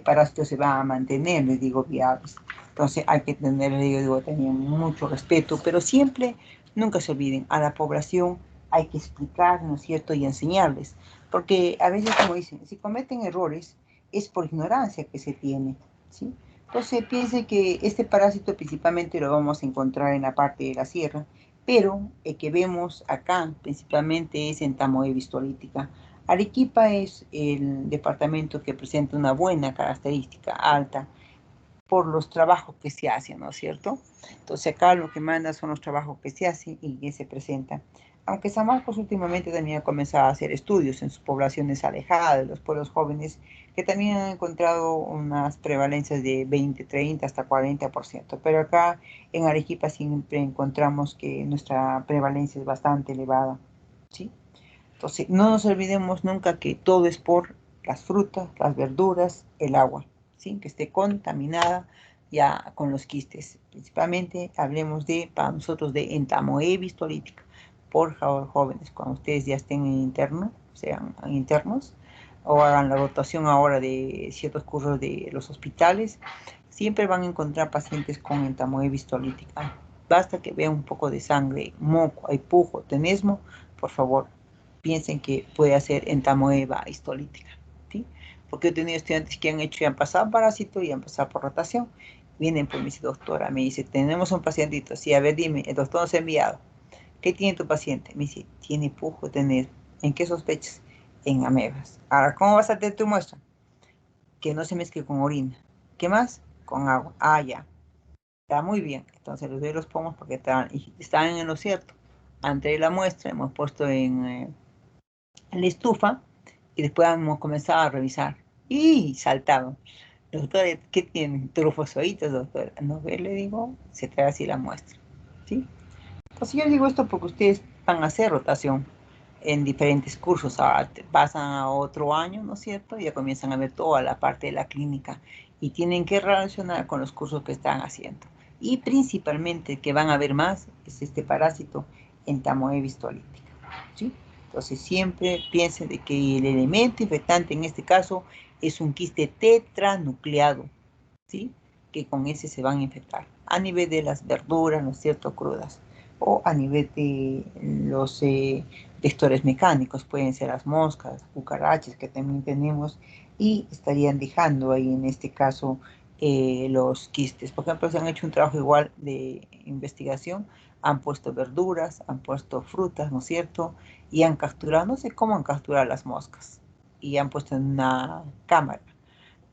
parásito se va a mantener, les digo, viables. Entonces hay que tener, le digo, tener mucho respeto, pero siempre, nunca se olviden, a la población hay que explicar, ¿no es cierto?, y enseñarles. Porque a veces, como dicen, si cometen errores, es por ignorancia que se tiene, ¿sí? Entonces piense que este parásito principalmente lo vamos a encontrar en la parte de la sierra, pero el que vemos acá principalmente es en Tamoé Vistolítica. Arequipa es el departamento que presenta una buena característica alta por los trabajos que se hacen, ¿no es cierto? Entonces acá lo que manda son los trabajos que se hacen y que se presentan. Aunque San Marcos últimamente también ha comenzado a hacer estudios en sus poblaciones alejadas de los pueblos jóvenes, que también han encontrado unas prevalencias de 20, 30 hasta 40%, pero acá en Arequipa siempre encontramos que nuestra prevalencia es bastante elevada, ¿sí? Entonces, no nos olvidemos nunca que todo es por las frutas, las verduras, el agua, ¿sí? Que esté contaminada ya con los quistes. Principalmente hablemos de, para nosotros, de entamoeba histolítica. Por favor, jóvenes, cuando ustedes ya estén en interno, sean internos, o hagan la rotación ahora de ciertos cursos de los hospitales, siempre van a encontrar pacientes con entamoeba histolítica. Basta que vean un poco de sangre, moco, hay pujo, tenesmo, por favor, piensen que puede hacer entamoeba histolítica, ¿sí? Porque he tenido estudiantes que han hecho y han pasado parásito y han pasado por rotación. Vienen, pues me dice, doctora, me dice, tenemos un pacientito, sí, a ver, dime, el doctor nos ha enviado. ¿Qué tiene tu paciente? Me dice, tiene pujo, tener. ¿En qué sospechas? En amebas. Ahora, ¿cómo vas a tener tu muestra? Que no se mezcle con orina. ¿Qué más? Con agua. Ah, ya. Está muy bien. Entonces los doy los pomos porque están en lo cierto. Antes de la muestra hemos puesto en la estufa y después hemos comenzado a revisar. Y saltaban. Doctor, ¿qué tienen? Trufosoditos, doctor. No ve, le digo, se trae así la muestra. ¿Sí? Pues yo digo esto porque ustedes van a hacer rotación en diferentes cursos. Ahora pasan a otro año, ¿no es cierto? Y ya comienzan a ver toda la parte de la clínica y tienen que relacionar con los cursos que están haciendo. Y principalmente que van a ver más es este parásito entamoeba histolítica, ¿sí? Entonces siempre piensen de que el elemento infectante en este caso es un quiste tetranucleado, ¿sí? Que con ese se van a infectar a nivel de las verduras, ¿no es cierto?, crudas, o a nivel de los vectores mecánicos, pueden ser las moscas, cucarachas que también tenemos, y estarían dejando ahí en este caso los quistes. Por ejemplo, se han hecho un trabajo igual de investigación, han puesto verduras, han puesto frutas, ¿no es cierto?, y han capturado, no sé cómo han capturado las moscas, y han puesto en una cámara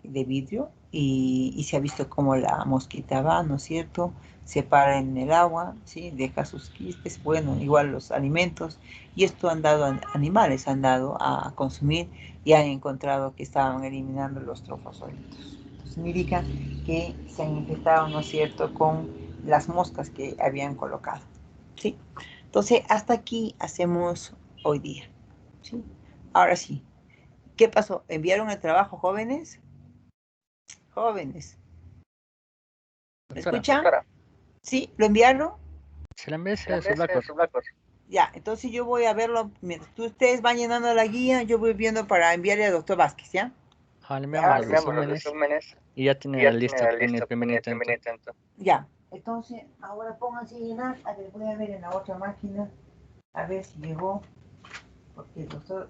de vidrio y se ha visto cómo la mosquita va, ¿no es cierto? Se para en el agua, ¿sí? Deja sus quistes, bueno, igual los alimentos, y esto han dado animales, han dado a consumir y han encontrado que estaban eliminando los trofosolitos. Esto significa que se han infectado, ¿no es cierto?, con las moscas que habían colocado, ¿sí? Entonces, hasta aquí hacemos hoy día, ¿sí? Ahora sí, ¿qué pasó? ¿Enviaron el trabajo, jóvenes? Jóvenes, ¿me Doctora, escuchan? ¿Sí? ¿Lo enviaron? se la envié a su Blackboard. Ya, entonces yo voy a verlo. Mientras ustedes van llenando la guía, yo voy viendo para enviarle al doctor Vázquez, ¿ya? Le Ya, enviamos los resúmenes y ya tiene listo en el primer intento. ya. Entonces, ahora pónganse a llenar. A ver, voy a ver en la otra máquina, a ver si llegó, porque el doctor